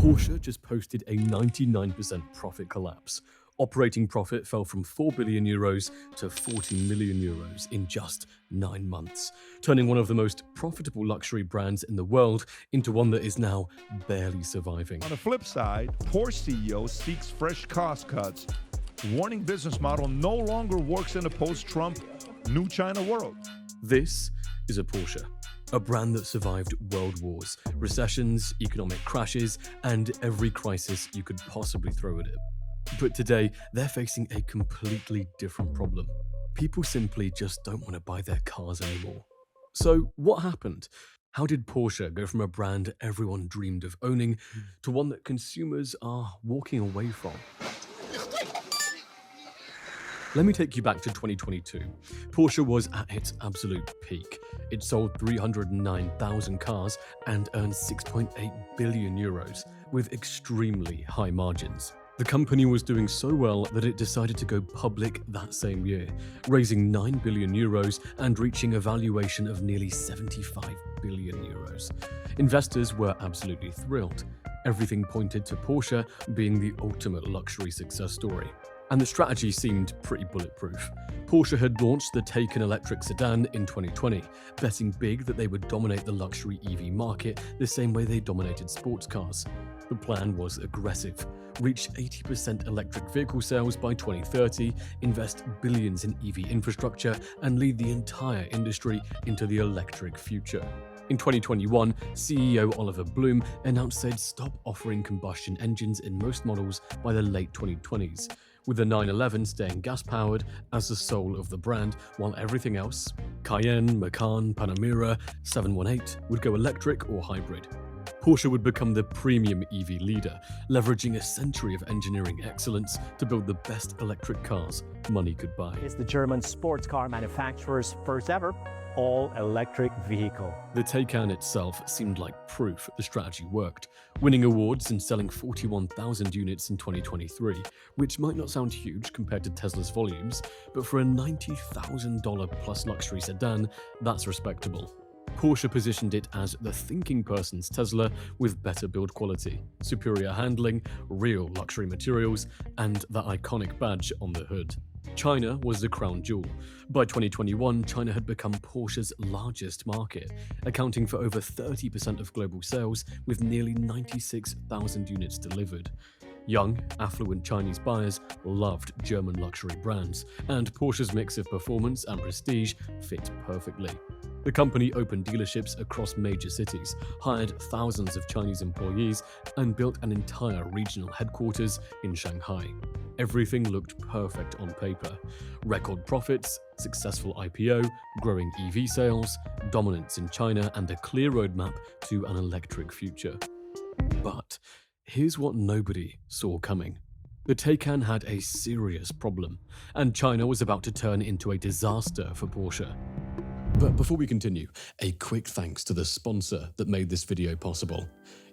Porsche just posted a 99% profit collapse. Operating profit fell from 4 billion euros to 40 million euros in just 9 months, turning one of the most profitable luxury brands in the world into one that is now barely surviving. On the flip side, Porsche CEO seeks fresh cost cuts, warning business model no longer works in a post-Trump new China world. This is a Porsche, a brand that survived world wars, recessions, economic crashes, and every crisis you could possibly throw at it. But today, they're facing a completely different problem. People simply just don't want to buy their cars anymore. So what happened? How did Porsche go from a brand everyone dreamed of owning to one that consumers are walking away from? Let me take you back to 2022. Porsche was at its absolute peak. It sold 309,000 cars and earned 6.8 billion euros with extremely high margins. The company was doing so well that it decided to go public that same year, raising 9 billion euros and reaching a valuation of nearly 75 billion euros. Investors were absolutely thrilled. Everything pointed to Porsche being the ultimate luxury success story. And the strategy seemed pretty bulletproof. Porsche had launched the Taycan electric sedan in 2020, betting big that they would dominate the luxury EV market the same way they dominated sports cars. The plan was aggressive. Reach 80% electric vehicle sales by 2030, invest billions in EV infrastructure, and lead the entire industry into the electric future. In 2021, CEO Oliver Blume announced they'd stop offering combustion engines in most models by the late 2020s, with the 911 staying gas-powered as the soul of the brand, while everything else, Cayenne, Macan, Panamera, 718, would go electric or hybrid. Porsche would become the premium EV leader, leveraging a century of engineering excellence to build the best electric cars money could buy. It's the German sports car manufacturer's first ever all-electric vehicle. The Taycan itself seemed like proof the strategy worked, winning awards and selling 41,000 units in 2023, which might not sound huge compared to Tesla's volumes, but for a $90,000 plus luxury sedan, that's respectable. Porsche positioned it as the thinking person's Tesla with better build quality, superior handling, real luxury materials, and the iconic badge on the hood. China was the crown jewel. By 2021, China had become Porsche's largest market, accounting for over 30% of global sales with nearly 96,000 units delivered. Young, affluent Chinese buyers loved German luxury brands, and Porsche's mix of performance and prestige fit perfectly. The company opened dealerships across major cities, hired thousands of Chinese employees, and built an entire regional headquarters in Shanghai. Everything looked perfect on paper. Record profits, successful IPO, growing EV sales, dominance in China, and a clear roadmap to an electric future. But here's what nobody saw coming. The Taycan had a serious problem, and China was about to turn into a disaster for Porsche. But before we continue, a quick thanks to the sponsor that made this video possible,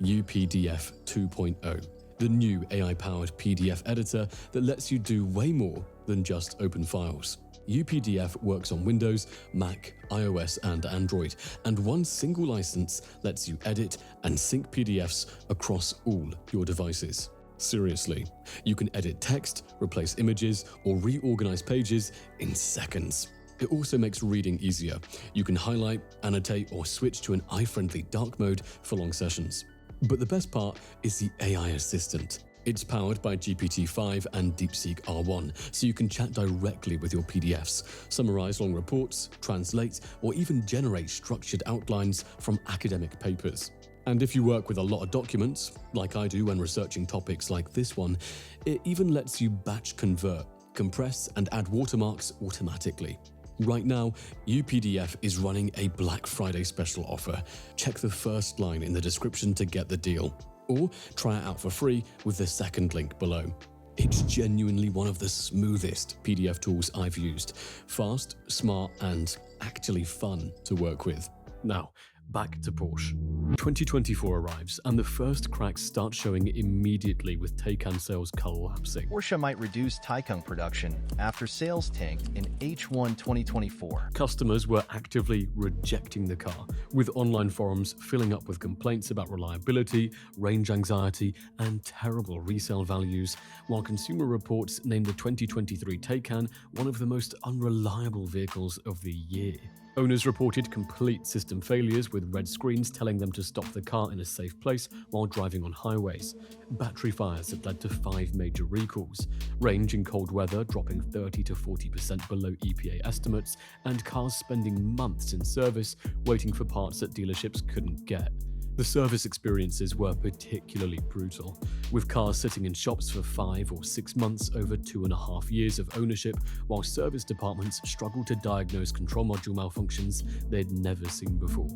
UPDF 2.0, the new AI-powered PDF editor that lets you do way more than just open files. UPDF works on Windows, Mac, iOS, and Android, and one single license lets you edit and sync PDFs across all your devices. Seriously, you can edit text, replace images, or reorganize pages in seconds. It also makes reading easier. You can highlight, annotate, or switch to an eye-friendly dark mode for long sessions. But the best part is the AI assistant. It's powered by GPT-5 and DeepSeek R1, so you can chat directly with your PDFs, summarize long reports, translate, or even generate structured outlines from academic papers. And if you work with a lot of documents, like I do when researching topics like this one, it even lets you batch convert, compress, and add watermarks automatically. Right now, UPDF is running a Black Friday special offer. Check the first line in the description to get the deal, or try it out for free with the second link below. It's genuinely one of the smoothest PDF tools I've used. Fast, smart, and actually fun to work with. Now, Back to Porsche. 2024 arrives, and the first cracks start showing immediately with Taycan sales collapsing. Porsche might reduce Taycan production after sales tanked in H1 2024. Customers were actively rejecting the car, with online forums filling up with complaints about reliability, range anxiety, and terrible resale values, while Consumer Reports named the 2023 Taycan one of the most unreliable vehicles of the year. Owners reported complete system failures, with red screens telling them to stop the car in a safe place while driving on highways. Battery fires had led to 5 major recalls, range in cold weather dropping 30 to 40% below EPA estimates, and cars spending months in service waiting for parts that dealerships couldn't get. The service experiences were particularly brutal, with cars sitting in shops for 5 or 6 months over 2.5 years of ownership, while service departments struggled to diagnose control module malfunctions they'd never seen before.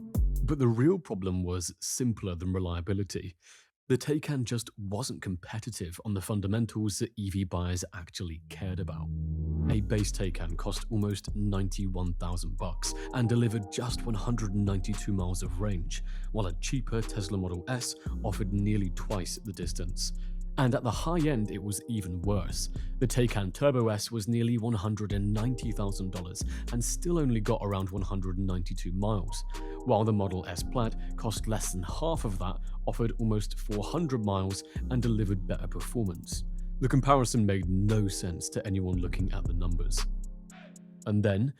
But the real problem was simpler than reliability. The Taycan just wasn't competitive on the fundamentals that EV buyers actually cared about. A base Taycan cost almost $91,000 and delivered just 192 miles of range, while a cheaper Tesla Model S offered nearly twice the distance. And at the high end, it was even worse. The Taycan Turbo S was nearly $190,000 and still only got around 192 miles, while the Model S Plaid cost less than half of that, offered almost 400 miles, and delivered better performance. The comparison made no sense to anyone looking at the numbers. And then,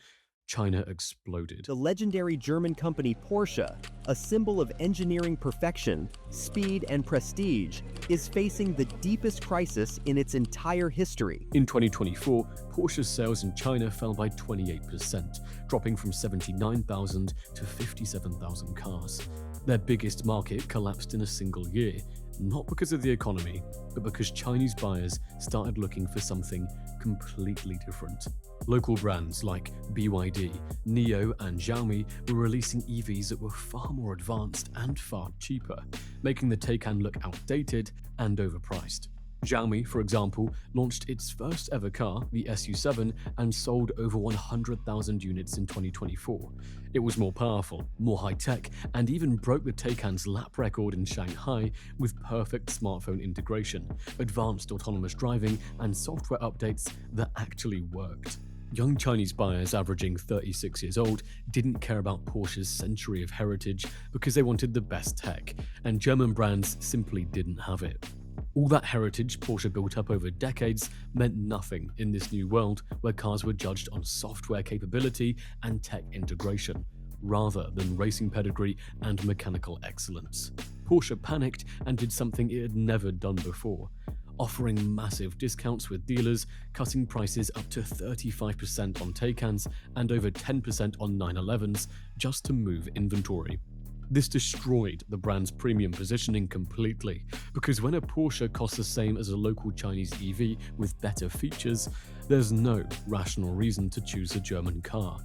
China exploded. The legendary German company Porsche, a symbol of engineering perfection, speed, and prestige, is facing the deepest crisis in its entire history. In 2024, Porsche's sales in China fell by 28%, dropping from 79,000 to 57,000 cars. Their biggest market collapsed in a single year, not because of the economy, but because Chinese buyers started looking for something completely different. Local brands like BYD, NIO, and Xiaomi were releasing EVs that were far more advanced and far cheaper, making the Taycan look outdated and overpriced. Xiaomi, for example, launched its first ever car, the SU7, and sold over 100,000 units in 2024. It was more powerful, more high-tech, and even broke the Taycan's lap record in Shanghai with perfect smartphone integration, advanced autonomous driving, and software updates that actually worked. Young Chinese buyers averaging 36 years old didn't care about Porsche's century of heritage because they wanted the best tech, and German brands simply didn't have it. All that heritage Porsche built up over decades meant nothing in this new world where cars were judged on software capability and tech integration, rather than racing pedigree and mechanical excellence. Porsche panicked and did something it had never done before, offering massive discounts with dealers, cutting prices up to 35% on Taycans and over 10% on 911s just to move inventory. This destroyed the brand's premium positioning completely, because when a Porsche costs the same as a local Chinese EV with better features, there's no rational reason to choose a German car.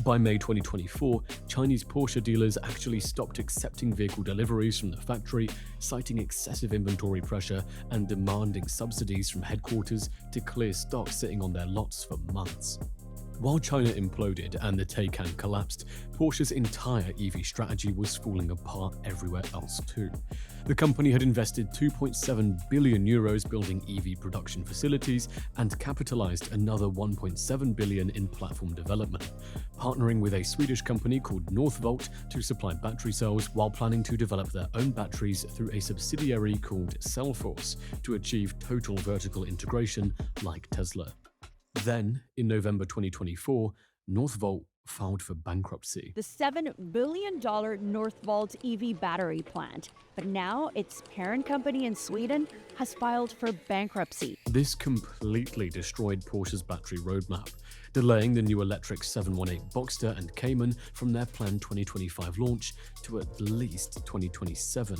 By May 2024, Chinese Porsche dealers actually stopped accepting vehicle deliveries from the factory, citing excessive inventory pressure and demanding subsidies from headquarters to clear stock sitting on their lots for months. While China imploded and the Taycan collapsed, Porsche's entire EV strategy was falling apart everywhere else too. The company had invested 2.7 billion euros building EV production facilities and capitalized another 1.7 billion in platform development, partnering with a Swedish company called Northvolt to supply battery cells while planning to develop their own batteries through a subsidiary called Cellforce to achieve total vertical integration like Tesla. Then, in November 2024, Northvolt filed for bankruptcy. The $7 billion Northvolt EV battery plant, but now its parent company in Sweden has filed for bankruptcy. This completely destroyed Porsche's battery roadmap, delaying the new electric 718 Boxster and Cayman from their planned 2025 launch to at least 2027,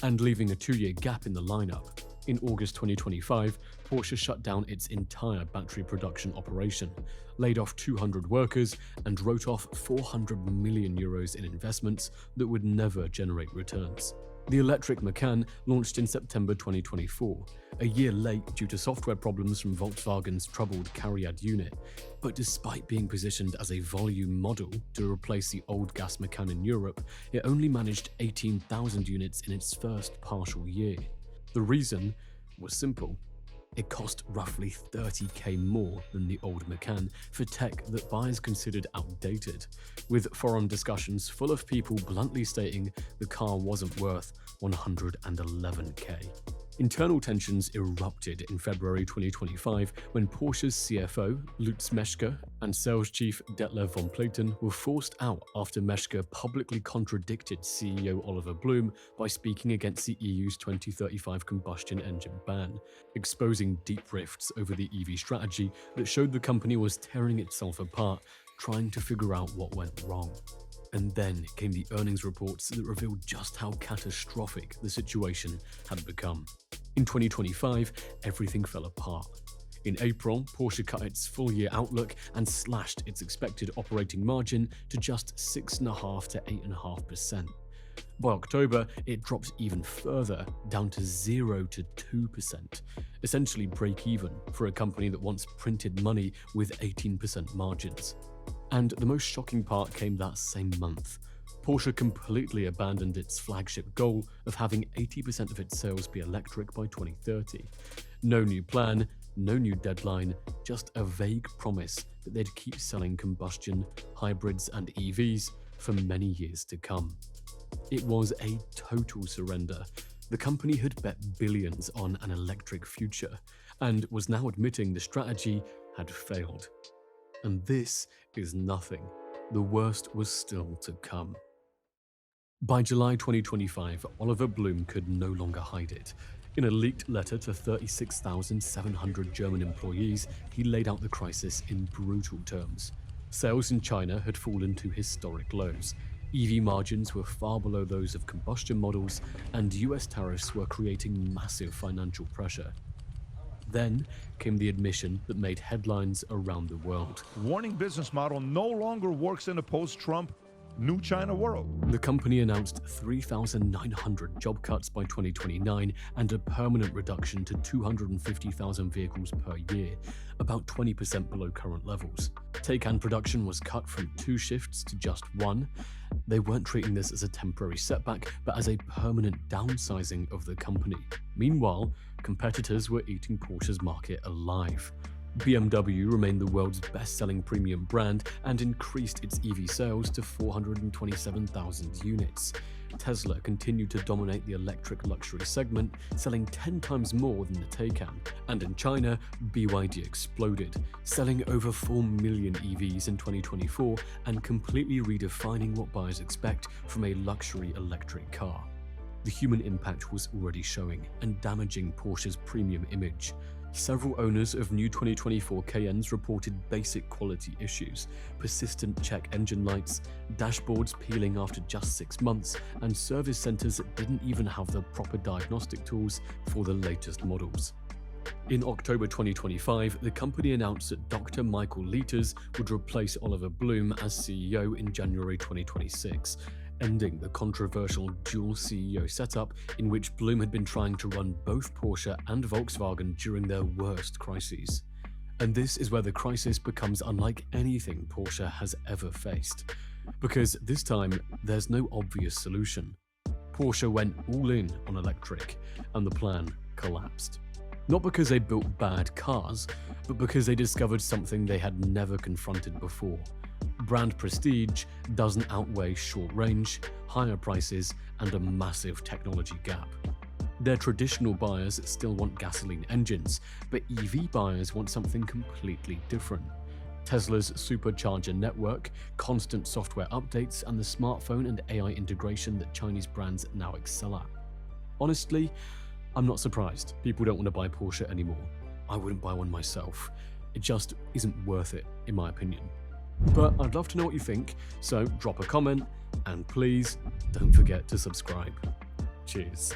and leaving a 2-year gap in the lineup. In August 2025, Porsche shut down its entire battery production operation, laid off 200 workers, and wrote off 400 million euros in investments that would never generate returns. The electric Macan launched in September 2024, a year late due to software problems from Volkswagen's troubled Cariad unit. But despite being positioned as a volume model to replace the old gas Macan in Europe, it only managed 18,000 units in its first partial year. The reason was simple. It cost roughly 30k more than the old Macan for tech that buyers considered outdated, with forum discussions full of people bluntly stating the car wasn't worth 111k. Internal tensions erupted in February 2025 when Porsche's CFO, Lutz Meschke, and sales chief Detlev von Platen were forced out after Meschke publicly contradicted CEO Oliver Blume by speaking against the EU's 2035 combustion engine ban, exposing deep rifts over the EV strategy that showed the company was tearing itself apart, trying to figure out what went wrong. And then came the earnings reports that revealed just how catastrophic the situation had become. In 2025, everything fell apart. In April, Porsche cut its full-year outlook and slashed its expected operating margin to just 6.5% to 8.5%. By October, it dropped even further, down to 0 to 2%, essentially break-even for a company that once printed money with 18% margins. And the most shocking part came that same month. Porsche completely abandoned its flagship goal of having 80% of its sales be electric by 2030. No new plan, no new deadline, just a vague promise that they'd keep selling combustion, hybrids, and EVs for many years to come. It was a total surrender. The company had bet billions on an electric future and was now admitting the strategy had failed. And this is nothing. The worst was still to come. By July 2025, Oliver Blume could no longer hide it. In a leaked letter to 36,700 German employees, he laid out the crisis in brutal terms. Sales in China had fallen to historic lows. EV margins were far below those of combustion models, and US tariffs were creating massive financial pressure. Then came the admission that made headlines around the world. Warning business model no longer works in a post-Trump New China world. The company announced 3,900 job cuts by 2029 and a permanent reduction to 250,000 vehicles per year, about 20% below current levels. Taycan production was cut from 2 shifts to just 1. They weren't treating this as a temporary setback, but as a permanent downsizing of the company. Meanwhile, competitors were eating Porsche's market alive. BMW remained the world's best-selling premium brand and increased its EV sales to 427,000 units. Tesla continued to dominate the electric luxury segment, selling 10 times more than the Taycan. And in China, BYD exploded, selling over 4 million EVs in 2024 and completely redefining what buyers expect from a luxury electric car. The human impact was already showing and damaging Porsche's premium image. Several owners of new 2024 Cayennes reported basic quality issues, persistent check engine lights, dashboards peeling after just 6 months, and service centers that didn't even have the proper diagnostic tools for the latest models. In October 2025, the company announced that Dr. Michael Lieters would replace Oliver Blume as CEO in January 2026. Ending the controversial dual CEO setup in which Blume had been trying to run both Porsche and Volkswagen during their worst crises. And this is where the crisis becomes unlike anything Porsche has ever faced. Because this time, there's no obvious solution. Porsche went all in on electric, and the plan collapsed. Not because they built bad cars, but because they discovered something they had never confronted before. Brand prestige doesn't outweigh short range, higher prices, and a massive technology gap. Their traditional buyers still want gasoline engines, but EV buyers want something completely different. Tesla's supercharger network, constant software updates, and the smartphone and AI integration that Chinese brands now excel at. Honestly, I'm not surprised people don't want to buy Porsche anymore. I wouldn't buy one myself. It just isn't worth it, in my opinion. But I'd love to know what you think, so drop a comment, and please don't forget to subscribe. Cheers.